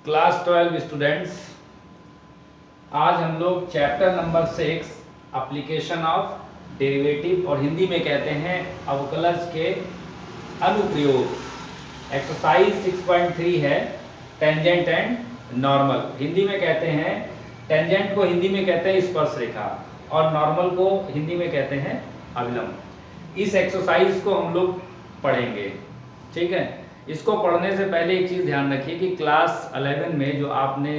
Class 12 students, आज हम लोग chapter number 6 application of derivative और हिंदी में कहते हैं अवकलज के अनुप्रयोग। एक्सरसाइज 6.3 है टेंजेंट एंड नॉर्मल। हिंदी में कहते हैं टेंजेंट को हिंदी में कहते हैं स्पर्श रेखा और नॉर्मल को हिंदी में कहते हैं अभिलंब। इस एक्सरसाइज को हम लोग पढ़ेंगे, ठीक है। इसको पढ़ने से पहले एक चीज़ ध्यान रखिए कि क्लास 11 में जो आपने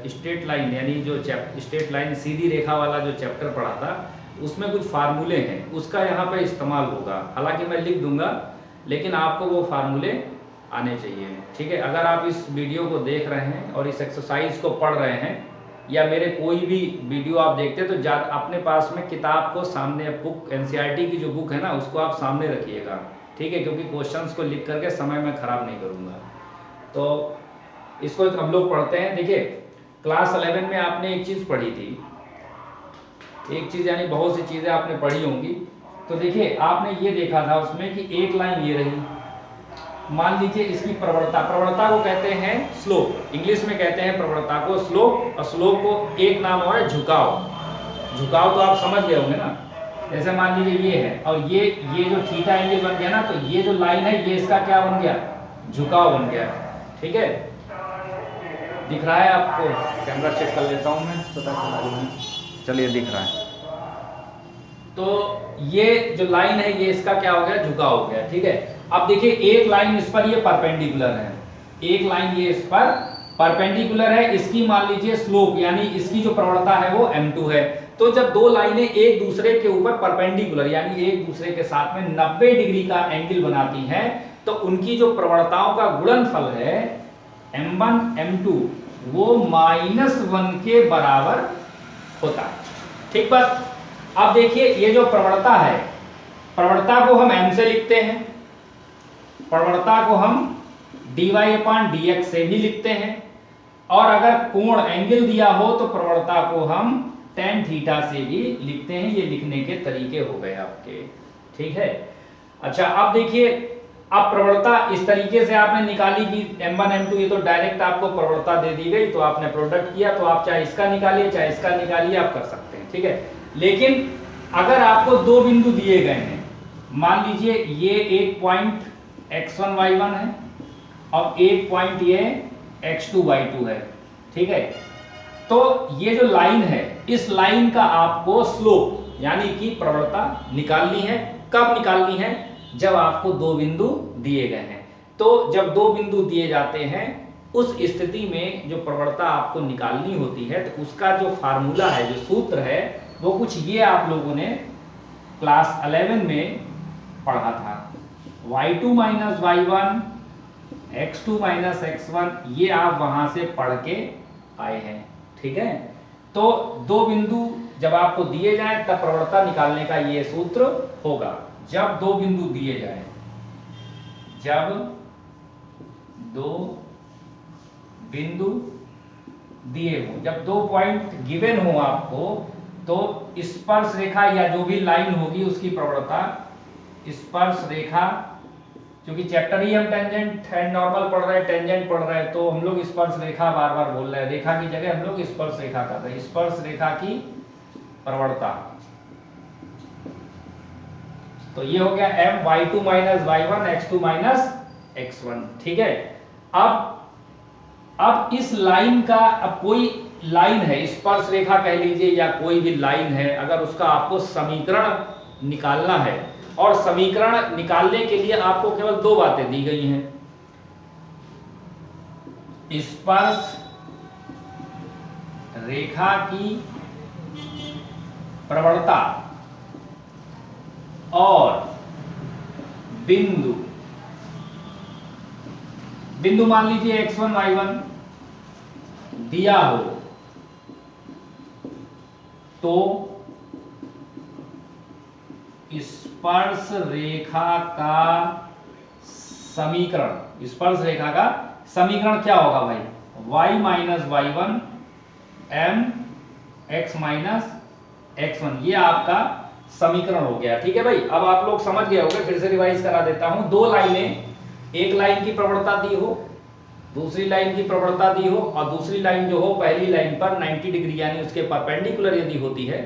स्ट्रेट लाइन यानी जो स्ट्रेट लाइन सीधी रेखा वाला जो चैप्टर पढ़ा था उसमें कुछ फार्मूले हैं, उसका यहाँ पे इस्तेमाल होगा। हालांकि मैं लिख दूंगा लेकिन आपको वो फार्मूले आने चाहिए, ठीक है। अगर आप इस वीडियो को देख रहे हैं और इस एक्सरसाइज को पढ़ रहे हैं या मेरे कोई भी वीडियो आप देखते हैं तो अपने पास में किताब को सामने, बुक एनसीईआरटी की जो बुक है ना उसको आप सामने रखिएगा, ठीक है, क्योंकि क्वेश्चंस को लिख करके समय में खराब नहीं करूंगा। तो इसको हम लोग पढ़ते हैं। देखिए क्लास 11 में आपने एक चीज़ पढ़ी थी, एक चीज़ यानी बहुत सी चीज़ें आपने पढ़ी होंगी। तो देखिए आपने ये देखा था उसमें कि एक लाइन ये रही, मान लीजिए इसकी प्रवणता को कहते हैं स्लोप, इंग्लिश में कहते हैं प्रवणता को स्लोप, और स्लोप को एक नाम और है झुकाव तो आप समझ गए होंगे ना। जैसे मान लीजिए ये है और ये जो थीटा एंगल बन गया ना, तो ये जो लाइन है ये इसका क्या बन गया, झुकाव बन गया, ठीक है। दिख रहा है आपको? कैमरा चेक कर लेता हूं मैं, पता चला। चलिए दिख रहा है। तो ये जो लाइन है ये इसका क्या हो गया, झुकाव हो गया, ठीक है। अब देखिए एक लाइन इस पर ये परपेंडिकुलर है, एक लाइन ये इस पर परपेंडिकुलर है, इसकी मान लीजिए स्लोप यानी इसकी जो प्रवणता है वो m2 है। तो जब दो लाइनें एक दूसरे के ऊपर परपेंडिकुलर यानी एक दूसरे के साथ में 90 डिग्री का एंगल बनाती हैं तो उनकी जो प्रवणताओं का गुणनफल है m1 m2 वो -1 के बराबर होता है, ठीक बात। अब देखिए ये जो प्रवणता है, प्रवणता को हम m से लिखते हैं, प्रवणता को हम dy/dx से भी लिखते हैं, और अगर कोण एंगल दिया हो तो प्रवणता को हम tan थीटा से भी लिखते हैं। ये लिखने के तरीके हो गए आपके, ठीक है। अच्छा अब देखिए, अब प्रवणता इस तरीके से आपने निकाली कि m1 m2 ये तो डायरेक्ट आपको प्रवणता दे दी गई, तो आपने प्रोडक्ट किया, तो आप चाहे इसका निकालिए चाहे इसका निकालिए, आप कर सकते हैं, ठीक है। लेकिन अगर आपको दो बिंदु दिए गए हैं, मान लीजिए ये एक पॉइंट x1 y1 है और एक पॉइंट ये x2 y2 है, ठीक है। तो ये जो लाइन है इस लाइन का आपको स्लोप यानी कि प्रवणता निकालनी है। कब निकालनी है? जब आपको दो बिंदु दिए गए हैं। तो जब दो बिंदु दिए जाते हैं उस स्थिति में जो प्रवणता आपको निकालनी होती है तो उसका जो फार्मूला है, जो सूत्र है, वो कुछ ये आप लोगों ने क्लास 11 में पढ़ा था। y2 - y1 x2 - x1, ये आप वहां से पढ़ के आए हैं, ठीक है। तो दो बिंदु जब आपको दिए जाए तब प्रवणता निकालने का ये सूत्र होगा। जब दो बिंदु दिए जाए, जब दो बिंदु दिए हो, जब दो पॉइंट गिवन हो आपको, तो स्पर्श रेखा या जो भी लाइन होगी उसकी प्रवणता, स्पर्श रेखा, क्योंकि चैप्टर ही हम टेंजेंट एंड नॉर्मल पढ़ रहे हैं, टेंजेंट पढ़ रहे हैं, तो हम लोग स्पर्श रेखा बार बार बोल रहे हैं, रेखा की जगह हम लोग स्पर्श रेखा कर रहे हैं। स्पर्श रेखा की प्रवणता, तो ये हो गया m y2 - y1 x2 - x1, ठीक है। अब इस लाइन का, अब कोई लाइन है, स्पर्श रेखा कह लीजिए या कोई भी लाइन है, अगर उसका आपको समीकरण निकालना है, और समीकरण निकालने के लिए आपको केवल दो बातें दी गई हैं, स्पर्श रेखा की प्रवणता और बिंदु मान लीजिए x1 y1 दिया हो तो स्पर्श रेखा का समीकरण, स्पर्श रेखा का समीकरण क्या होगा भाई? y - y1 m x - x1, ये आपका समीकरण हो गया, ठीक है भाई। अब आप लोग समझ गए होंगे, फिर से रिवाइज करा देता हूं। दो लाइनें, एक लाइन की प्रवणता दी हो दूसरी लाइन की प्रवणता दी हो और दूसरी लाइन जो हो पहली लाइन पर 90 डिग्री यानी उसके परपेंडिकुलर यदि होती है,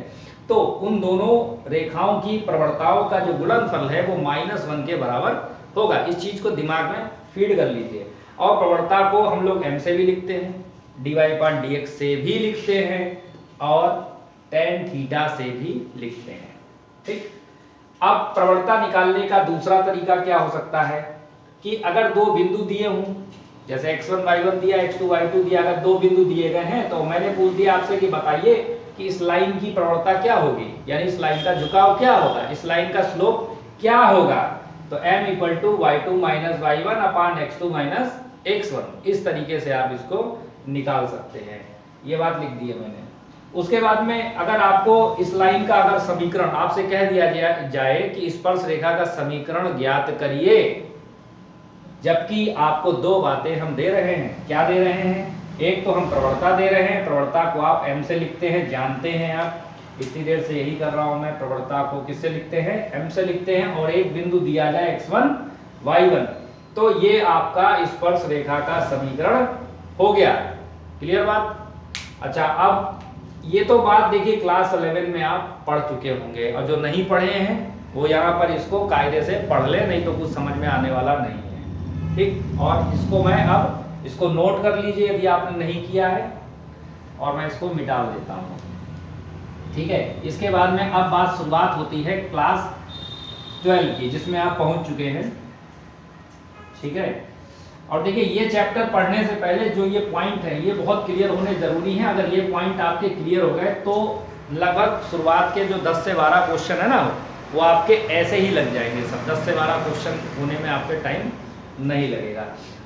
तो उन दोनों रेखाओं की प्रवणताओं का जो गुणनफल है वो -1 के बराबर होगा। इस चीज को दिमाग में फीड कर लीजिए। और प्रवणता को हम लोग m से भी लिखते हैं, dy/dx से भी लिखते हैं और tan थीटा से भी लिखते हैं। ठीक, अब प्रवणता निकालने का दूसरा तरीका क्या हो सकता है कि अगर दो बिंदु दिए हों, जैसे x1 y1 दिया, x2 y2 दिया, अगर दो बिंदु दिए गए हैं तो मैंने पूछ दिया आपसे कि बताइए कि इस लाइन की प्रवणता क्या होगी, यानी इस लाइन का झुकाव क्या होगा, इस लाइन का स्लोप क्या होगा। तो m = y2 - y1 अपान x2 - x1, इस तरीके से आप इसको निकाल सकते हैं। ये बात लिख दी है मैंने। उसके बाद में अगर आपको इस लाइन का अगर समीकरण आपसे कह दिया जाए कि स्पर्श रेखा का समीकरण ज्ञात करिए, जबकि आपको दो बातें हम दे रहे हैं। क्या दे रहे हैं? एक तो हम प्रवणता दे रहे हैं, प्रवणता को आप m से लिखते हैं, जानते हैं आप, इतनी देर से यही कर रहा हूं मैं। प्रवणता को किससे लिखते हैं? m से लिखते हैं। और एक बिंदु दिया जाए x1 y1, तो ये आपका स्पर्श रेखा का समीकरण हो गया। क्लियर बात? अच्छा, अब ये तो बात देखिए क्लास 11 में आप पढ़ चुके होंगे, और जो नहीं पढ़े हैं वो यहाँ पर इसको कायदे से पढ़ ले, नहीं तो कुछ समझ में आने वाला नहीं है। ठीक, और इसको मैं अब इसको नोट कर लीजिए यदि आपने नहीं किया है, और मैं इसको मिटा देता हूँ। ठीक है, इसके बाद में अब शुरुआत होती है क्लास 12 की, जिसमें आप पहुंच चुके हैं। ठीक है, और देखिए ये चैप्टर पढ़ने से पहले जो ये पॉइंट है ये बहुत क्लियर होने जरूरी है। अगर ये पॉइंट आपके क्लियर हो गए तो लगभग शुरुआत के जो 10 से 12 क्वेश्चन है ना, वो आपके ऐसे ही लग जाएंगे सब। 10 से 12 क्वेश्चन होने में आपके टाइम नहीं लगेगा।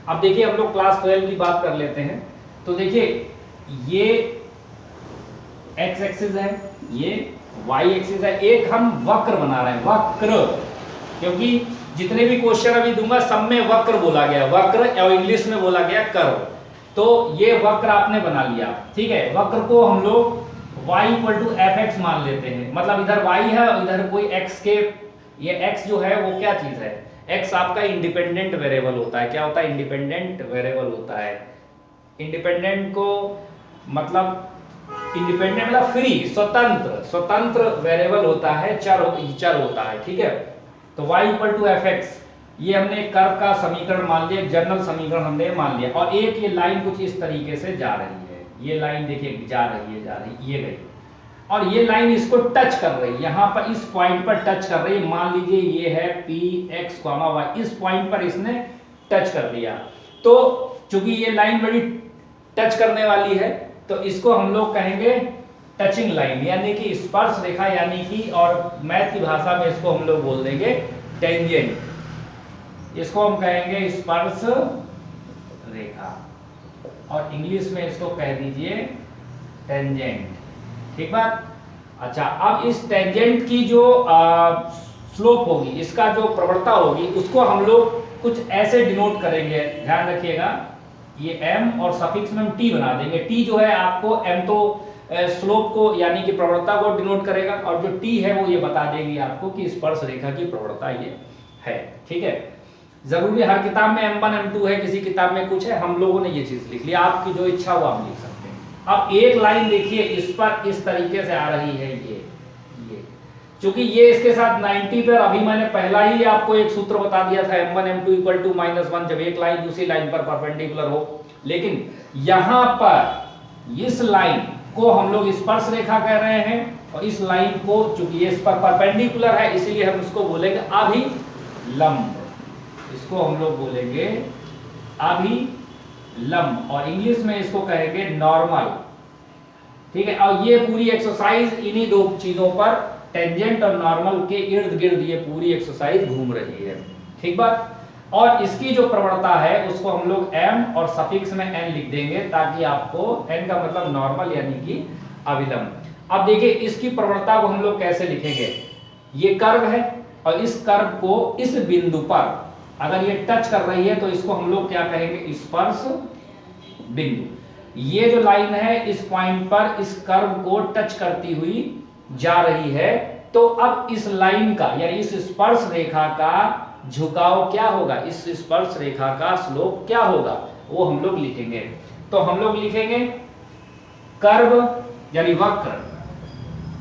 अब देखिए हम लोग क्लास 12 की बात कर लेते हैं। तो देखिए ये x एक्सिस है, ये y एक्सिस है, एक हम वक्र बना रहे हैं, वक्र, क्योंकि जितने भी क्वेश्चन अभी दूंगा सब में वक्र बोला गया, वक्र, और इंग्लिश में बोला गया कर्व। तो ये वक्र आपने बना लिया। ठीक है, वक्र को हम लोग y = fx मान लेते हैं, मतलब इधर y है और इधर कोई x के, ये x जो है वो क्या चीज है? x आपका इंडिपेंडेंट वेरिएबल होता है। क्या होता है? इंडिपेंडेंट वेरिएबल होता है। इंडिपेंडेंट को मतलब इंडिपेंडेंट मतलब फ्री, स्वतंत्र वेरिएबल होता है, चर होता है। ठीक है, तो y = fx, ये हमने कर्व का समीकरण मान लिया, जनरल समीकरण हमने मान लिया। और एक ये लाइन कुछ इस तरीके से जा रही है, ये लाइन देखिए जा रही है, ये गई, और ये लाइन इसको टच कर रही है, यहाँ पर इस पॉइंट पर टच कर रही है। मान लीजिए ये है px, y, इस पॉइंट पर इसने टच कर दिया। तो चूंकि ये लाइन बड़ी टच करने वाली है, तो इसको हम लोग कहेंगे टचिंग लाइन, यानी कि स्पर्श रेखा, यानी कि, और मैथ की भाषा में इसको हम लोग बोल देंगे टेंजेंट। इसको हम कहेंगे स्पर्श रेखा, और इंग्लिश में इसको कह दीजिए टेंजेंट। ठीक बात? अच्छा, अब इस टेंजेंट की जो स्लोप होगी, इसका जो प्रवणता होगी, उसको हम लोग कुछ ऐसे डिनोट करेंगे। ध्यान रखिएगा, ये m और सफिक्स में हम t बना देंगे। t जो है आपको, m तो स्लोप को यानी कि प्रवणता को डिनोट करेगा, और जो t है वो ये बता देगी आपको कि स्पर्श रेखा की प्रवणता ये है। ठीक है, जरूरी हर किताब में m1 m2 है, किसी किताब में कुछ है, हम लोगों ने ये चीज लिख लिया। आपकी जो इच्छा हो आप लिख सकते हैं। अब एक लाइन देखिए इस पर इस तरीके से आ रही है, ये चूंकि ये इसके साथ 90 पर, अभी मैंने पहला ही आपको एक सूत्र बता दिया था, m1 m2 = -1, जब एक लाइन दूसरी लाइन पर परपेंडिकुलर हो। लेकिन यहां पर इस लाइन को हम लोग स्पर्श रेखा कह रहे हैं, और इस लाइन को चूंकि ये इस पर परपेंडिकुलर है, इसीलिए हम इसको बोलेंगे अभिलंब। इसको हम लोग बोलेंगे अभिलंब, और इंग्लिश में इसको कहेंगे नॉर्मल। ठीक है, और ये पूरी एक्सरसाइज इन्हीं दो चीजों पर, टेंजेंट और नॉर्मल के इर्द गिर्द ये पूरी एक्सरसाइज घूम रही है। ठीक बात? और इसकी जो प्रवणता है उसको हम लोग m और सफिक्स में n लिख देंगे, ताकि आपको, n का मतलब नॉर्मल यानी कि अभिलंब। अब देखिए इसकी प्रवणता को हम लोग कैसे लिखेंगे। ये कर्व है, और इस कर्व को इस बिंदु पर अगर ये टच कर रही है तो इसको हम लोग क्या कहेंगे? स्पर्श बिंदु। ये जो लाइन है इस पॉइंट पर इस कर्व को टच करती हुई जा रही है, तो अब इस लाइन का यानी इस स्पर्श रेखा का झुकाव क्या होगा? इस स्पर्श रेखा का स्लोप क्या होगा? वो हम लोग लिखेंगे। तो हम लोग लिखेंगे कर्व यानी वक्र,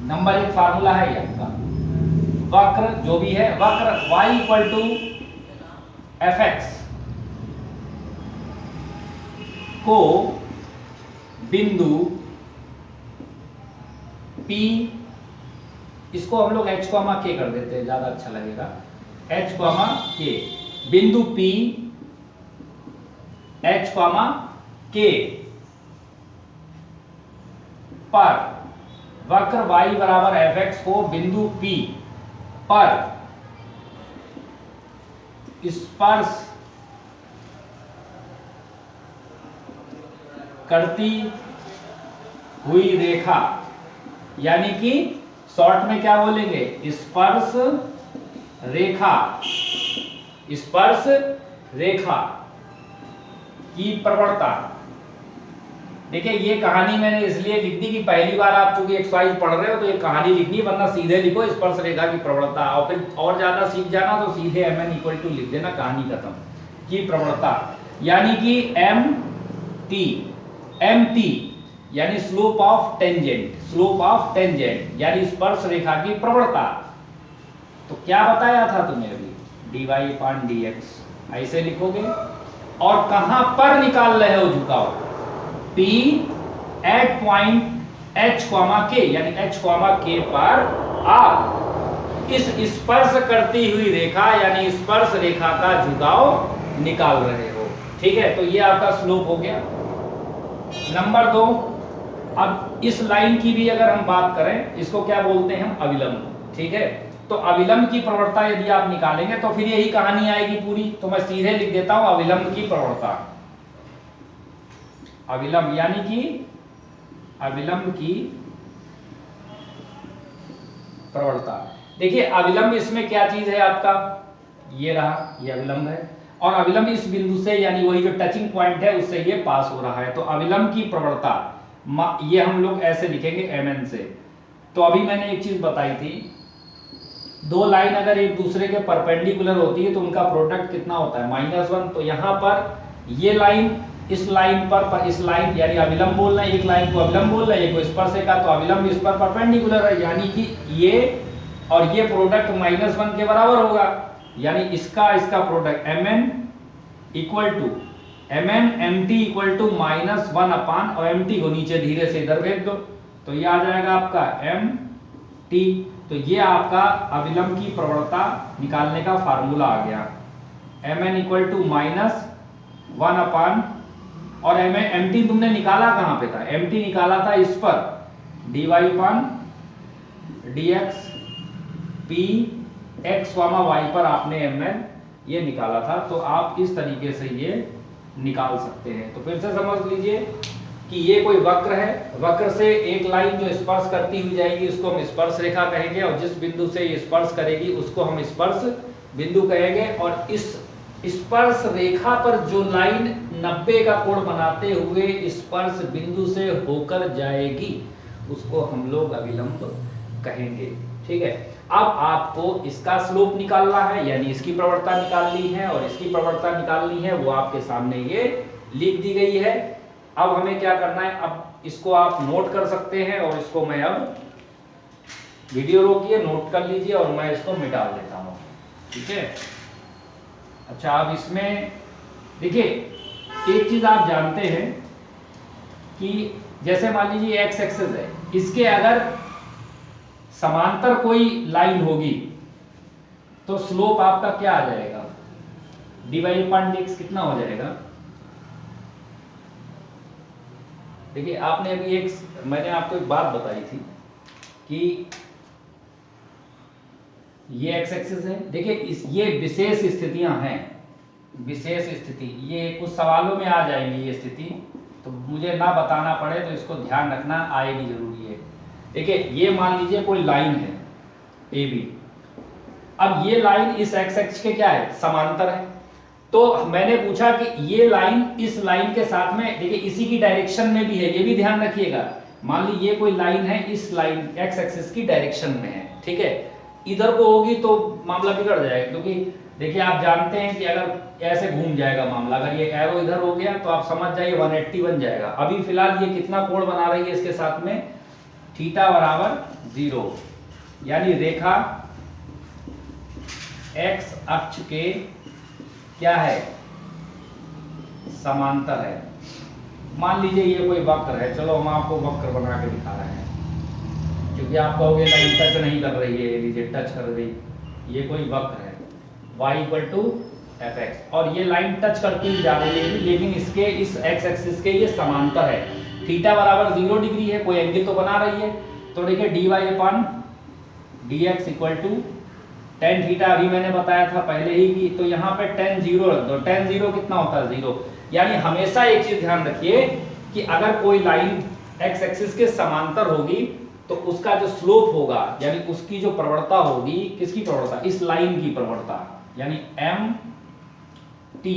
नंबर 1 फार्मूला है ये आपका, वक्र जो भी है, वक्र y इक्वल टू fx को बिंदु P, इसको हम लोग h, k कर देते हैं, ज्यादा अच्छा लगेगा, h, k, बिंदु P h, k पर वक्र y बराबर fx को बिंदु P पर स्पर्श करती हुई रेखा, यानी कि शॉर्ट में क्या बोलेंगे, स्पर्श रेखा, स्पर्श रेखा की प्रवणता। देखिए ये कहानी मैंने इसलिए लिख दी कि पहली बार आप चूंकि एक्सरसाइज पढ़ रहे हो तो ये कहानी लिखनी, वरना सीधे लिखो स्पर्श रेखा की प्रवणता, और फिर और ज्यादा सीख जाना तो सीधे mn इक्वल टू लिख देना, कहानी खत्म। की प्रवणता यानी कि mt यानी slope of tangent, slope of tangent यानी स्पर्श रेखा की प्रवणता। तो क्या बताया था तुम्हें अभी, dy/dx ऐसे लिखोगे। और कहां पर निकाल रहे हो झुकाव, P at point h, k यानी h, k पर आप इस स्पर्श करती हुई रेखा यानी स्पर्श रेखा का झुकाव निकाल रहे हो। ठीक है, तो ये आपका स्लोप हो गया। नंबर 2, अब इस लाइन की भी अगर हम बात करें, इसको क्या बोलते हैं हम, अविलंब। ठीक है, तो अविलंब की प्रवणता यदि आप निकालेंगे तो फिर यही कहानी आएगी पूरी। तो मैं सीधे लिख देता हूं अविलंब की प्रवणता, अविलंब यानी कि अविलंब की प्रवणता। देखिए अविलंब इसमें क्या चीज है आपका, ये रहा, ये अविलंब है, और अविलंब इस बिंदु से यानी वही जो टचिंग पॉइंट है उससे ये पास हो रहा है। तो अविलंब की प्रवणता ये हम लोग ऐसे लिखेंगे mn से। तो अभी मैंने एक चीज बताई थी, दो लाइन अगर एक दूसरे के परपेंडिकुलर होती है तो उनका प्रोडक्ट कितना होता है, -1। तो यहाँ पर ये लाइन इस लाइन पर इस लाइन यानी अविलंब बोल रहे हैं, एक लाइन को अविलंब बोल रहे हैं, एक को स्पर्श रेखा, तो अविलंब इस पर परपेंडिकुलर है, यानी कि ये और ये प्रोडक्ट -1 के बराबर होगा, यानी इसका product mn equal to mn mt equal to -1 upon, और mt को नीचे धीरे से इधर भेज दो तो ये आ जाएगा आपका mt। तो ये आपका अविलंब की प्रवणता निकालने का फार्मूला आ गया, mn इक्वल टू -1 अपान, और mt तुमने निकाला कहां पे था, mt निकाला था इस पर dy/dx p x, y पर आपने mn ये निकाला था। तो आप इस तरीके से ये निकाल सकते हैं। तो फिर से समझ लीजिए कि ये कोई वक्र है, वक्र से एक लाइन जो स्पर्श करती हुई जाएगी उसको हम स्पर्श रेखा कहेंगे, और जिस बिंदु से ये स्पर्श करेगी उसको हम स्पर्श बिंदु कहेंगे, और इस स्पर्श रेखा पर जो लाइन 90 का कोण बनाते हुए स्पर्श बिंदु से होकर जाएगी उसको हम लोग अविलंब कहेंगे। ठीक है, अब आपको इसका स्लोप निकालना है, यानी इसकी प्रवणता निकालनी है और इसकी प्रवणता निकालनी है, वो आपके सामने ये लिख दी गई है। अब हमें क्या करना है, अब इसको आप नोट कर सकते हैं, और इसको मैं अब वीडियो रोकिए, नोट कर लीजिए, और मैं इसको मिटा देता हूं। ठीक है, अच्छा अब इसमें देखिए एक चीज आप जानते हैं कि जैसे मान लीजिए एक्स एक्सिस है, इसके अगर समांतर कोई लाइन होगी तो स्लोप आपका क्या आ जाएगा, dy/dx कितना हो जाएगा। देखिए आपने अभी मैंने आपको एक बात बताई थी कि ये एक्स एक्सिस है। देखिए ये विशेष स्थितियां हैं, विशेष स्थिति ये कुछ सवालों में आ जाएंगी ये स्थिति, तो मुझे ना बताना पड़े तो इसको ध्यान रखना, आएगी जरूरी है। देखिए ये मान लीजिए कोई लाइन है AB, अब ये लाइन इस एक्स एक्सिस के क्या है, समांतर है। तो मैंने पूछा कि ये लाइन इस लाइन के साथ में, देखिए इसी की डायरेक्शन में भी है, ये भी ध्यान रखिएगा। मान ली ये कोई लाइन है, इस लाइन एक्स एक्सिस की डायरेक्शन में है, ठीक है, इधर को होगी तो मामला बिगड़ जाएगा, क्योंकि देखिए आप जानते हैं कि अगर ऐसे घूम जाएगा मामला, अगर ये एरो इधर हो गया तो आप समझ जाइए 180 बन जाएगा। अभी फिलहाल ये कितना कोण बना रही है इसके साथ में, थीटा बराबर 0, यानी रेखा एक्स अक्ष के क्या है, समांतर है। मान लीजिए ये कोई वक्र है, चलो हम आपको वक्र बना के दिखा रहे हैं, क्योंकि आप कहोगे लाइन टच नहीं कर रही है, लीजिए टच कर रही, ये कोई वक्र है y equal to f x, और ये लाइन टच करती ही जा रही है, लेकिन इसके इस एक्स एक्सिस के ये समांतर है, थीटा बराबर 0 डिग्री है, कोई एंगल तो बना रही है। तो देखिए d y upon d x equal to tan theta, अभी मैंने बताया था पहले ही कि, तो यहाँ पे टेन 0 रख दो, टेन 0 कितना होता है 0। यानी हमेशा एक चीज ध्यान रखिए कि अगर कोई लाइन एक्स एक्सिस के समांतर होगी तो उसका जो स्लोप होगा, यानी उसकी जो प्रवणता होगी, किसकी प्रवणता, इस लाइन की प्रवणता, यानी एम टी,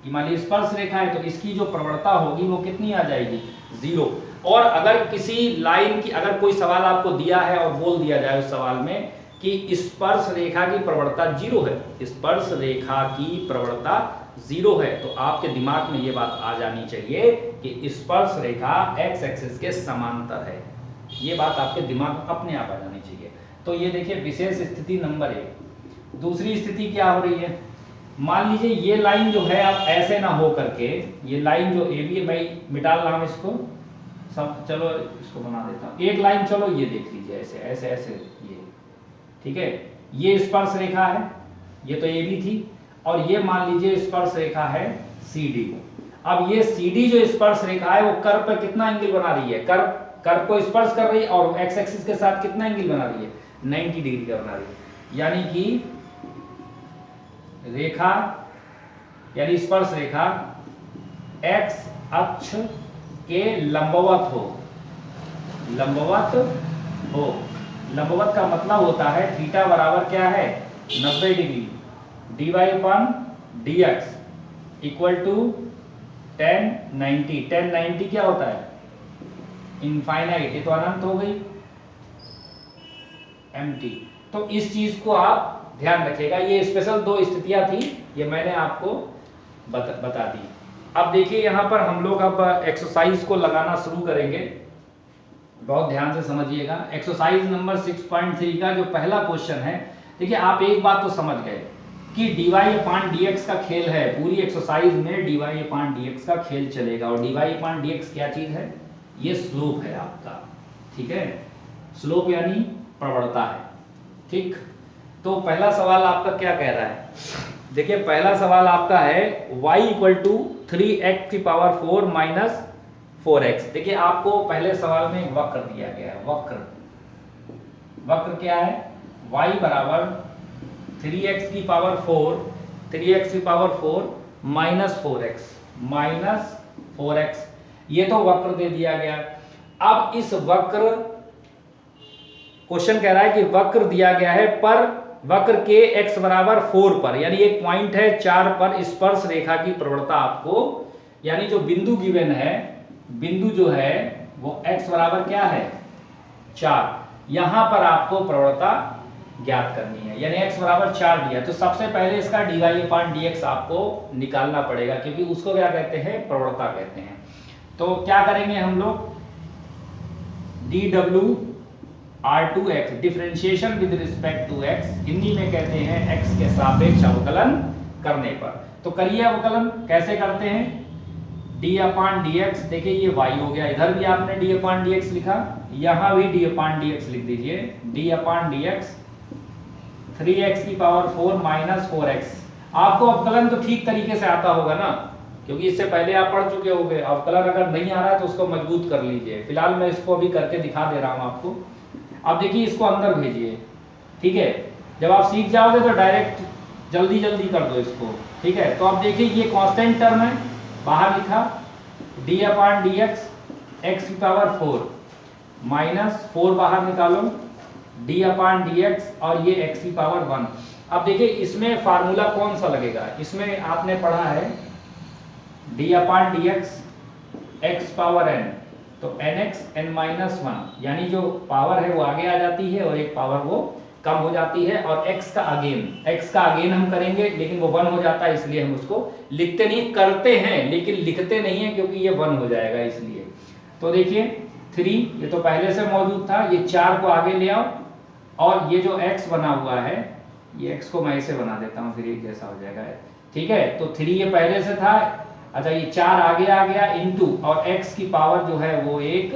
मान लीजिए स्पर्श रेखा है तो इसकी जो प्रवणता होगी वो कितनी आ जाएगी, 0। और अगर किसी लाइन की, अगर कोई सवाल आपको दिया है और बोल दिया जाए उस सवाल में कि स्पर्श रेखा की प्रवणता 0 है, स्पर्श रेखा की प्रवणता 0 है, तो आपके दिमाग में ये बात आ जानी चाहिए कि स्पर्श रेखा एक्स एक्सिस के समांतर है। ये बात आपके दिमाग में अपने आप आ जानी चाहिए। तो ये देखिए विशेष स्थिति नंबर 1। दूसरी स्थिति क्या हो रही है, मान लीजिए ये लाइन जो है आप ऐसे ना हो करके, ये लाइन जो ए बी, मैं मिटा रहा हूं इसको सब, चलो इसको बना देता हूं, एक लाइन, चलो ये देख लीजिए ऐसे ऐसे ऐसे, ये ठीक है, ये स्पर्श रेखा है, ये तो ए बी थी, और ये मान लीजिए स्पर्श रेखा है सी डी। अब ये सी डी जो स्पर्श रेखा है वो कर्व पर कितना एंगल बना रही है, कर्व को स्पर्श कर रही है, और एक्स एक्सिस के साथ कितना एंगल बना रही है, 90 डिग्री का बना रही है। यानी कि रेखा, यानी स्पर्श रेखा एक्स अक्ष के लंबवत हो, लंबवत हो, लंबवत का मतलब होता है थीटा बराबर क्या है, 90 degree, d y upon d x equal to tan 90, tan 90 क्या होता है, इनफाइनाइट, ये तो अनंत हो गई, एम्प्टी। तो इस चीज को आप ध्यान रखिएगा, ये स्पेशल 2 स्थितियां थी, ये मैंने आपको बता दी। अब देखिए यहाँ पर हम लोग अब एक्सरसाइज को लगाना शुरू करेंगे, बहुत ध्यान से समझिएगा। एक्सरसाइज नंबर 6.3 का जो पहला क्वेश्चन है, देखिए आप एक बात तो समझ गए कि dy अपान dx का खेल है, पूरी एक्सरसाइज में dy अपान dx का खेल चलेगा, और dy अपान dx क्या चीज है, ये स्लोप है आपका, ठीक है, स्लोप यानी प्रवणता है, ठीक। तो पहला सवाल आपका क्या कह रहा है, देखिए पहला सवाल आपका है y इक्वल टू 3x की पावर 4 माइनस 4x। देखिए आपको पहले सवाल में एक वक्र दिया गया है, वक्र क्या है, y बराबर 3x की पावर 4, 3x की पावर 4 माइनस 4x, ये तो वक्र दे दिया गया। अब इस वक्र, क्वेश्चन कह रहा है कि वक्र दिया गया है पर वक्र के x बराबर 4 पर, यानी एक पॉइंट है 4 पर स्पर्श रेखा की प्रवणता आपको, यानी जो बिंदु गिवन है, बिंदु जो है वो x बराबर क्या है 4, यहां पर आपको प्रवणता ज्ञात करनी है, यानी x बराबर 4 दिया, तो सबसे पहले इसका dy अपान dx आपको निकालना पड़ेगा, क्योंकि उसको क्या कहते हैं, प्रवणता कहते हैं। तो क्या करेंगे हम लोग, dw r2x, differentiation with respect to x, Hindi में कहते हैं x के सापेक्ष अवकलन करने पर। तो करिए अवकलन, कैसे करते हैं, d अपान dx, देखिए ये y हो गया, इधर भी आपने d अपान dx लिखा, यहां भी d अपान dx लिख दीजिए, d अपान dx 3x की पावर 4 माइनस 4x। आपको अवकलन तो ठीक तरीके से आता होगा ना, क्योंकि इससे पहले आप पढ़ चुके होंगे। अवकलन अगर नहीं आ रहा है तो उसको मजबूत कर लीजिए, फिलहाल मैं इसको अभी करके दिखा दे रहा हूं आपको। अब देखिए इसको अंदर भेजिए, ठीक है, जब आप सीख जाओगे तो डायरेक्ट जल्दी जल्दी कर दो इसको, ठीक है। तो अब देखिए ये कांस्टेंट टर्म है, बाहर लिखा d अपान dx x की पावर 4 माइनस 4 बाहर निकालो, d अपान dx और ये x की पावर 1। अब देखिए इसमें फार्मूला कौन सा लगेगा, इसमें आपने पढ़ा है d अपान dx x पावर n, तो nx n माइनस 1, यानी जो पावर है वो आगे आ जाती है और एक पावर वो कम हो जाती है, और x का अगेन हम करेंगे लेकिन वो 1 हो जाता है, इसलिए हम उसको लिखते नहीं, करते हैं लेकिन लिखते नहीं है क्योंकि ये 1 हो जाएगा इसलिए। तो देखिए 3 ये तो पहले से मौजूद था, ये 4 को आगे ले आओ, और ये जो x बना हुआ है ये x को मैं ऐसे बना देता हूँ, फिर एक जैसा हो जाएगा, ठीक है। तो 3 ये पहले से था, अच्छा ये 4 आगे आ गया इनटू, और x की पावर जो है वो एक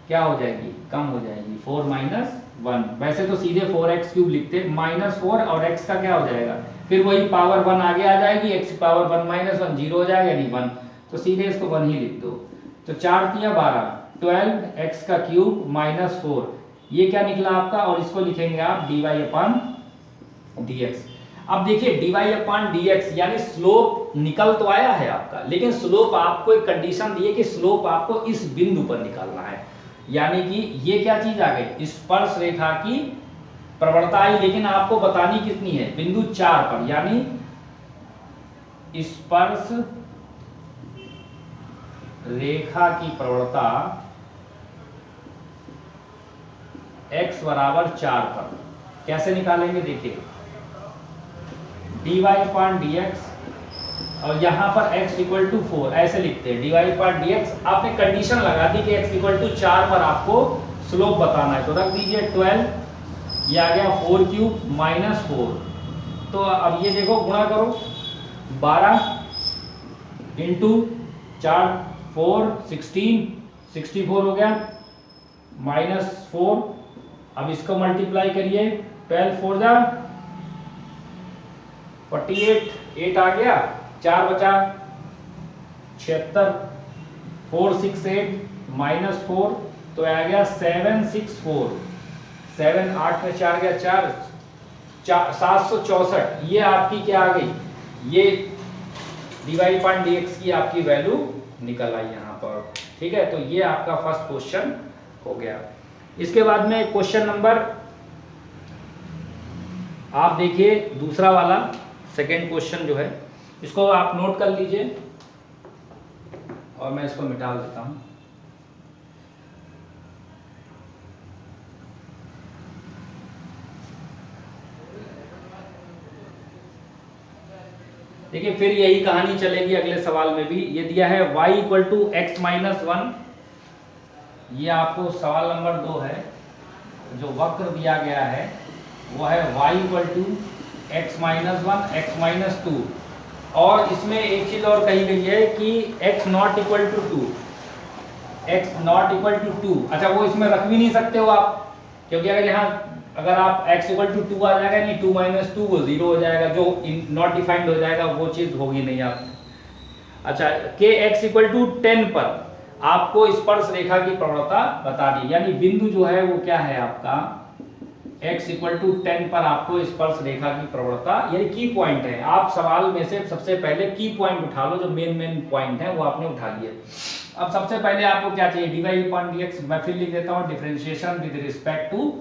क्या हो जाएगी, कम हो जाएगी, 4 माइनस 1। वैसे तो सीधे 4x क्यूब लिखते, -4 और x का क्या हो जाएगा, फिर वही पावर 1 आगे आ जाएगी, x की पावर 1 माइनस 1 0 हो जाएगा, यानी 1, तो सीधे इसको 1 ही लिख दो। तो 4 तिया 12, 12 x का क्यूब माइनस 4, ये क्या निकला आपका, और इसको लिखेंगे आप dy अपॉन dx। अब देखिए dy अपॉन dx यानी स्लोप निकल तो आया है आपका, लेकिन स्लोप आपको एक कंडीशन दी है कि स्लोप आपको इस बिंदु पर निकालना है, यानी कि ये क्या चीज आ गई, स्पर्श रेखा की प्रवणता आई, लेकिन आपको बतानी कितनी है, बिंदु 4 पर, यानी स्पर्श रेखा की प्रवणता x बराबर 4 पर कैसे निकालेंगे, देखिए dy अपॉन dx, और यहाँ पर x इक्वल टू 4 ऐसे लिखते हैं, dy अपॉन dx, आपने कंडीशन लगा दी कि x इक्वल टू 4 पर आपको स्लोप बताना है, तो रख दीजिए 12, ये आ गया 4 क्यूब माइनस 4, तो अब ये देखो गुणा करो, 12 इंटू 4 4 16 64 हो गया, -4, अब इसको मल्टीप्लाई करिए, 12 4 जा 48, 8 आ गया, 4 बचा 76, 4 6 8 -4, तो आ गया 764, 7 8 में 4 गया 4 764, ये आपकी क्या आ गई, ये dy अपॉन dx की आपकी वैल्यू निकल आई यहाँ पर, ठीक है। तो ये आपका फर्स्ट क्वेश्चन हो गया। इसके बाद में क्वेश्चन नंबर आप देखिए दूसरा वाला, सेकेंड क्वेश्चन जो है, इसको आप नोट कर लीजिए और मैं इसको मिटा देता हूं। देखिए फिर यही कहानी चलेगी अगले सवाल में भी, ये दिया है y equal to x minus 1, ये आपको सवाल नंबर 2 है, जो वक्र दिया गया है वो है y equal to x minus 1 x minus 2, और इसमें एक चीज और कही गई है कि x not equal to 2, x not equal to 2, अच्छा वो इसमें रख भी नहीं सकते हो आप, क्योंकि अगर आप x इक्वल टू 2 आ जाएगा, नहीं 2 माइनस 2 वो 0 हो जाएगा, जो नॉट डिफाइंड हो जाएगा वो चीज होगी नहीं आप। अच्छा के x इक्वल टू 10 पर आपको स्पर्श रेखा की प्रवणता बता दी, यानी बिंदु जो है वो क्या है आपका, x इक्वल टू 10 पर आपको स्पर्श रेखा की प्रवणता, यानी की पॉइंट है। आप सवाल में से सबसे पहले की पॉइंट उठा लो, जो मेन पॉइंट है वो आपने उठा लिए। अब सबसे पहले आपको क्या चाहिए, dy अपॉन dx, मैं फिर लिख देता हूँ differentiation with respect to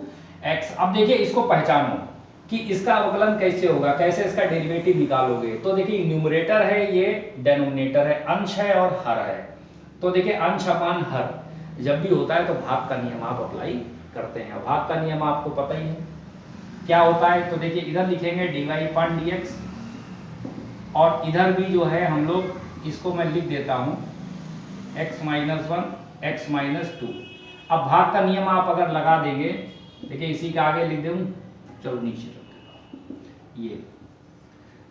x। अब देखिए इसको पहचानो कि इसका अवकलन कैसे होगा, कैसे इसका डेरिवेटिव निकालोगे। तो देखिए न्यूमरेटर है, ये डिनोमिनेटर है, अंश है और हर है। तो देखिए अंश अपान हर जब भी होता है तो भाग का नियम आप अप्लाई करते हैं, भाग का नियम आपको पता ही है क्या होता है। तो देखिए इधर लिखेंगे dy अपॉन dx, और इधर भी जो है हम लोग इसको मैं लिख देता हूँ x माइनस 1 एक्स माइनस 2। अब भाग का नियम आप अगर लगा देंगे, देखिए इसी का आगे लिख दूं, चलो नीचे रख, ये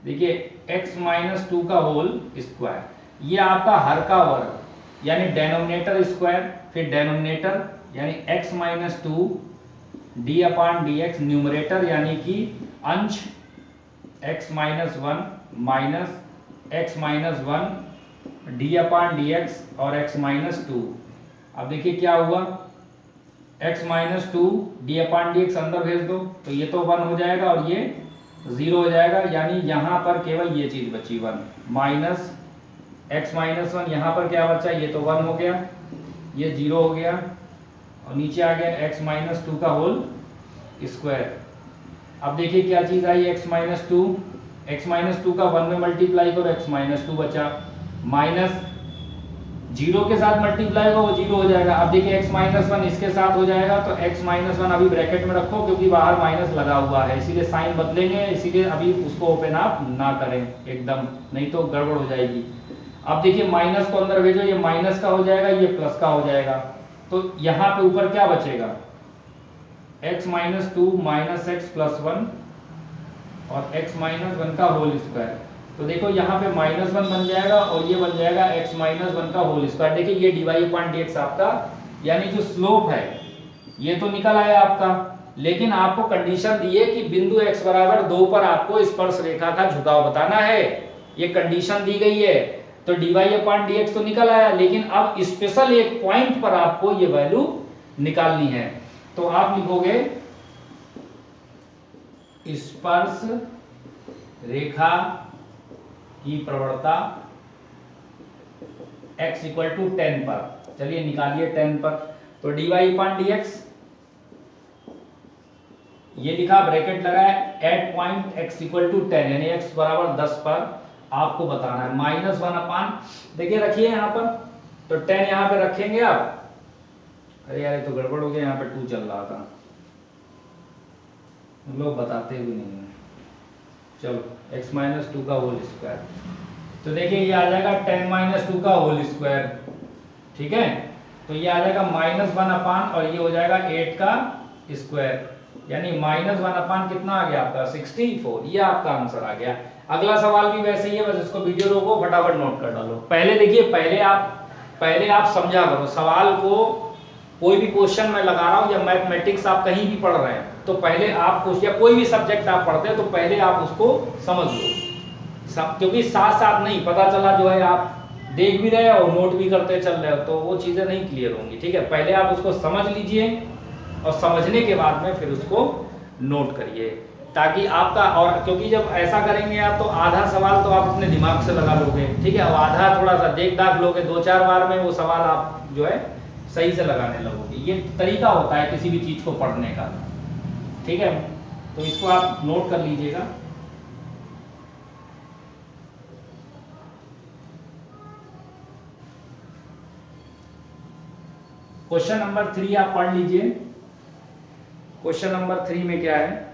देखिए x माइनस 2 का होल स्क्वायर, ये आपका हर का वर्ग यानी डेनोमिनेटर स्क्वायर, फिर डेनोमिनेटर यानी x minus 2 D upon D x, numerator यानी कि अंश x minus 1 minus x minus 1 D upon D x और x माइनस 2। अब देखिए क्या हुआ, x minus 2 D upon D x अंदर भेज दो तो ये तो 1 हो जाएगा और ये 0 हो जाएगा, यानी यहाँ पर केवल ये चीज बची 1 माइनस x माइनस 1, यहाँ पर क्या बचा, ये तो 1 हो गया, ये 0 हो गया, और नीचे आ गया x माइनस 2 का होल स्क्वायर। अब देखिए क्या चीज आई, x माइनस 2 का 1 में मल्टीप्लाई करो, x माइनस 2 बचा, माइनस जीरो के साथ मल्टीप्लाई होगा वो जीरो हो जाएगा। अब देखिए x माइनस वन इसके साथ हो जाएगा, तो x माइनस वन अभी ब्रैकेट में रखो क्योंकि बाहर माइनस लगा हुआ है, इसीलिए साइन बदलेंगे, इसीलिए अभी उसको ओपन आप ना करें एकदम, नहीं तो गड़बड़ हो जाएगी। अब देखिए माइनस को अंदर भेजो, ये माइनस का हो जाएगा, ये प्लस का हो जाएगा, तो यहाँ पे ऊपर क्या बचेगा, x minus two minus x plus one और x माइनस वन का होल स्क्वायर। तो देखो यहाँ पे माइनस वन बन जाएगा और ये बन जाएगा x माइनस वन का होल स्क्वायर। देखिए ये dy/dx आपका यानी जो स्लोप है ये तो निकल आया आपका, लेकिन आपको कंडीशन दी है कि बिंदु x बराबर 2 पर आपको स्पर्श रेखा का झुकाव बताना है, ये कंडीशन दी गई है। तो dy/dx तो निकल आया, लेकिन अब स्पेशल एक पॉइंट पर आपको ये वैल्यू निकालनी है। तो आप लिखोगे स्पर्श रेखा की प्रवणता x इक्वल टू 10 पर, चलिए निकालिए 10 पर। तो dy/dx ये लिखा, ब्रैकेट लगाया, at point x equal to 10 यानी x बराबर 10 पर आपको बताना है। माइनस वन अपान, देखिए रखिए यहाँ पर, तो 10 यहाँ पे रखेंगे आप, अरे यार ये तो गड़बड़ हो गया, यहाँ पे 2 चल रहा था, लोग बताते भी नहीं है। चलो x माइनस टू का होल स्क्वायर, तो देखिए ये आ जाएगा 10 माइनस टू का होल स्क्वायर, ठीक है। तो ये आ जाएगा माइनस वन अपान और ये हो जाएगा 8 का स्क्वायर, यानी माइनस वन अपान कितना आ गया आपका 64, ये आपका आंसर आ गया। अगला सवाल भी वैसे ही है, बस इसको वीडियो रोको, फटाफट नोट कर डालो। पहले देखिए, पहले आप समझा करो सवाल को, कोई भी क्वेश्चन मैं लगा रहा हूँ या मैथमेटिक्स आप कहीं भी पढ़ रहे हैं तो पहले आप या कोई भी सब्जेक्ट आप पढ़ते हैं तो पहले आप उसको समझ लो, क्योंकि साथ साथ नहीं पता चला जो है आप देख भी रहे हो और नोट भी करते चल रहे हो तो वो चीजें नहीं क्लियर होंगी, ठीक है। पहले आप उसको समझ लीजिए और समझने के बाद में फिर उसको नोट करिए, ताकि आपका, और क्योंकि जब ऐसा करेंगे आप तो आधा सवाल तो आप अपने दिमाग से लगा लोगे, ठीक है, और आधा थोड़ा सा देख दाख लोगे, 2-4 बार में वो सवाल आप जो है सही से लगाने लगोगे। ये तरीका होता है किसी भी चीज को पढ़ने का, ठीक है। तो इसको आप नोट कर लीजिएगा। क्वेश्चन नंबर 3 आप पढ़ लीजिए। क्वेश्चन नंबर 3 में क्या है,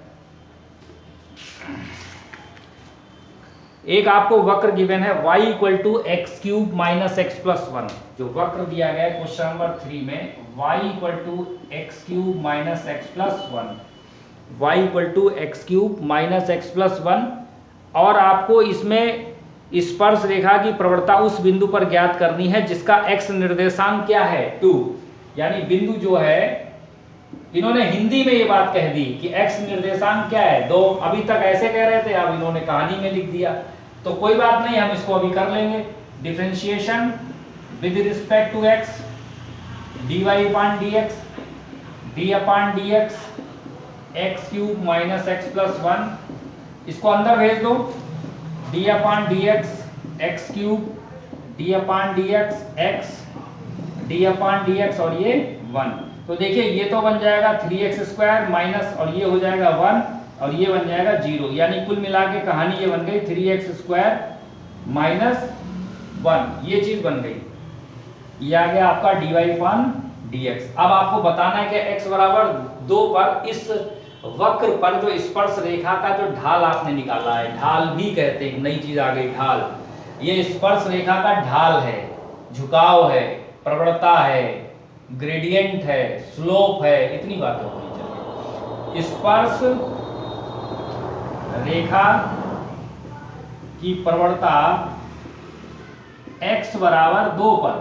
एक आपको वक्र गिवन है y equal to x cube minus x plus one. जो वक्र दिया गया है क्वेश्चन नंबर 3 में, y equal to x cube minus x plus one, y equal to x cube minus x plus one, और आपको इसमें स्पर्श रेखा की प्रवणता उस बिंदु पर ज्ञात करनी है जिसका x निर्देशांक क्या है 2, यानी बिंदु जो है, इन्होंने हिंदी में ये बात कह दी कि x निर्देशांक क्या है 2, अभी तक ऐसे कह रहे थे, अब इन्होंने कहानी में लिख दिया, तो कोई बात नहीं, हम इसको अभी कर लेंगे। Differentiation with respect to x, dy/dx, d/dx x cube minus x plus one, इसको अंदर भेज दो, d/dx x cube, d/dx x, d/dx और ये 1। तो देखिए ये तो बन जाएगा 3x² माइनस, और ये हो जाएगा 1 और ये बन जाएगा 0, यानी कुल मिला के कहानी ये बन गई 3x² माइनस 1, ये चीज बन गई। ये आ गया आपका dy/dx। अब आपको बताना है कि x बराबर 2 पर इस वक्र पर जो स्पर्श रेखा का जो ढाल आपने निकाला है, ढाल भी कहते हैं, नई चीज आ गई ढाल, ये स्पर्श रेखा का ढाल है, झुकाव है, प्रवणता है, ग्रेडियंट है, स्लोप है, इतनी बातें होनी चाहिए। स्पर्श रेखा की प्रवणता x बराबर 2 पर,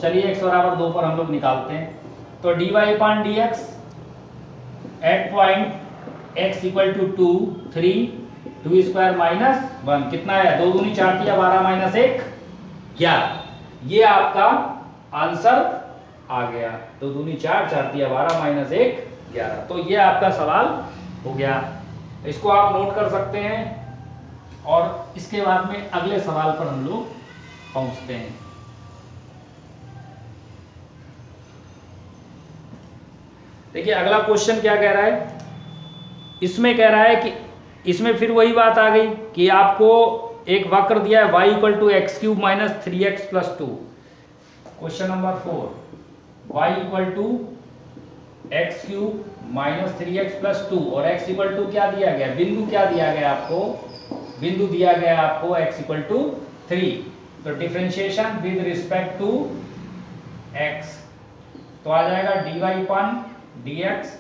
चलिए x बराबर 2 पर हम लोग निकालते हैं। तो dy/dx at point x equal to 2, 3, 2² minus 1, कितना है 2 दूनी 4 तिया 12 माइनस 1 11, ये आपका आंसर आ गया। 2 दूनी 4, 4 तिया 12 माइनस 1 11, तो ये आपका सवाल हो गया। इसको आप नोट कर सकते हैं और इसके बाद में अगले सवाल पर हम लोग पहुंचते हैं। देखिए अगला क्वेश्चन क्या कह रहा है, इसमें कह रहा है कि इसमें फिर वही बात आ गई कि आपको एक वक्र दिया है y equal to x cube minus 3x plus 2, question number 4, y equal to x cube minus 3x plus 2 और x इक्वल टू क्या दिया गया, बिंदु क्या दिया गया आपको, बिंदु दिया गया आपको x इक्वल टू 3। तो differentiation with respect to x, तो आ जाएगा dy अपन dx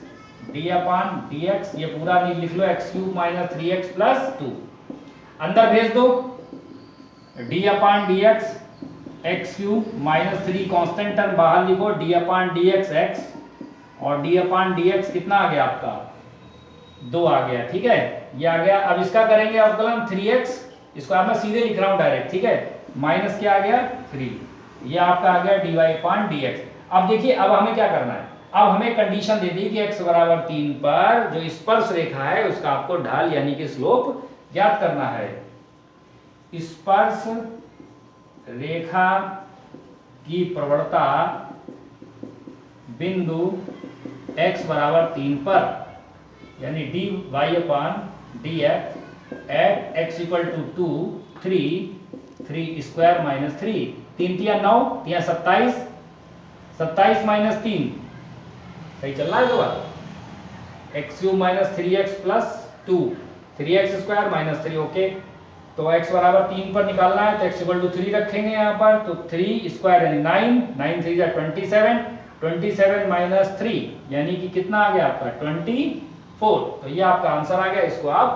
d अपन dx, ये पूरा नहीं लिख लो, x cube minus 3x plus 2, अंदर भेज दो, d अपन dx x cube minus 3 constant term बाहर लिखो, d अपन dx x और d अपन dx कितना आ गया आपका 2 आ गया, ठीक है, ये आ गया। अब इसका करेंगे अवकलन 3x, इसको अब मैं सीधे लिख रहा हूं डायरेक्ट, ठीक है, माइनस क्या आ गया 3, ये आपका आ गया dy अपन dx। अब देखिए अब हमें क्या करना है, अब हमें कंडीशन दे दी कि x बराबर 3 पर जो स्पर्श रेखा है उसका आपको ढाल यानी कि स्लोप ज्ञात करना है। स्पर्श रेखा की प्रवणता बिंदु x बराबर 3 पर यानी dy upon dx at x equal to 2 3 square minus 3, 3 तिया 9 तिया 27, 27 माइनस 3, सही चल रहा है दोबारा, x cube minus 3x plus 2, 3x square minus 3, okay. तो x बराबर 3 पर निकालना है तो x इक्वल टू 3 रखेंगे यहाँ पर, तो 3 स्क्वायर यानी 9, 9 3 27, 27 माइनस 3 यानी कि कितना आ गया आपका 24। तो ये आपका आंसर आ गया, इसको आप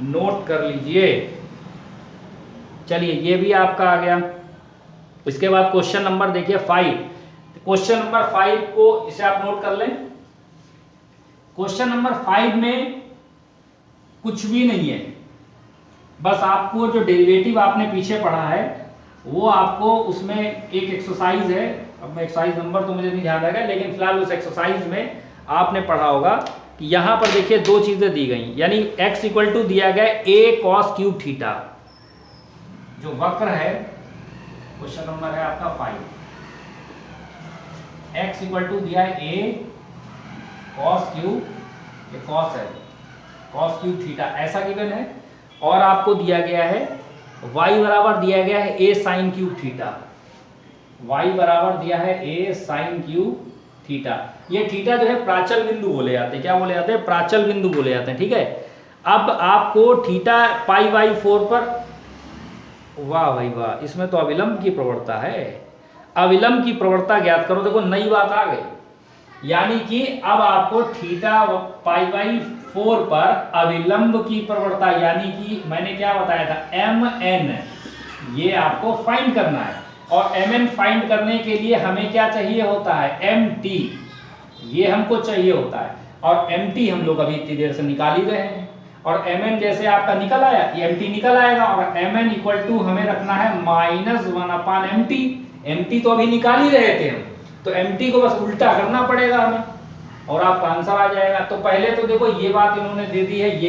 नोट कर लीजिए। चलिए ये भी आपका आ गया। इसके बाद क्वेश्चन नंबर देखिए 5, क्वेश्चन नंबर 5 को इसे आप नोट कर लें। क्वेश्चन नंबर 5 में कुछ भी नहीं है, बस आपको जो डेरिवेटिव आपने पीछे पढ़ा है वो आपको उसमें एक एक्सरसाइज है, अब एक्सरसाइज नंबर तो मुझे नहीं ध्यान रहेगा, लेकिन फिलहाल उस एक्सरसाइज में आपने पढ़ा होगा कि यहाँ पर देखिए दो चीजें दी गई, यानी x इक्वल टू दिया गया a cos क्यूब थीटा, जो वक्र है क्वेश्चन नंबर है आपका 5, x इक्वल टू दिया है a cos क्यूब, ये cos है, cos क्यूब थीटा ऐसा गिवन है, और आपको दिया गया है y बराबर दिया गया है a sin cube theta, y बराबर दिया है a sin क्यूब थीटा। ये थीटा जो है प्राचल बिंदु बोले जाते हैं, क्या बोले जाते हैं, प्राचल बिंदु बोले जाते हैं, ठीक है। अब आपको थीटा पाई बाई 4 पर, वाह भाई वाह, इसमें तो अविलंब की प्रवणता है, अविलंब की प्रवणता ज्ञात करो। देखो नई बात आ गई, यानी कि अब आपको थीटा पाई बाई 4 पर अविलंब की प्रवणता, यानी कि मैंने क्या बताया था mn, ये आपको फाइंड करना है, और mn फाइंड करने के लिए हमें क्या चाहिए होता है mt, ये हमको चाहिए होता है, और mt हम लोग अभी इतनी देर से निकाल ही रहे हैं, और mn जैसे आपका निकल आया ये mt निकल आएगा, और mn इक्वल टू हमें रखना है -1/mt, mt तो अभी निकाल ही रहे थे हम, तो mt को बस उल्टा करना पड़ेगा हमें और आपका आंसर आ जाएगा। तो पहले तो देखो ये बात इन्होंने दे दी है, ये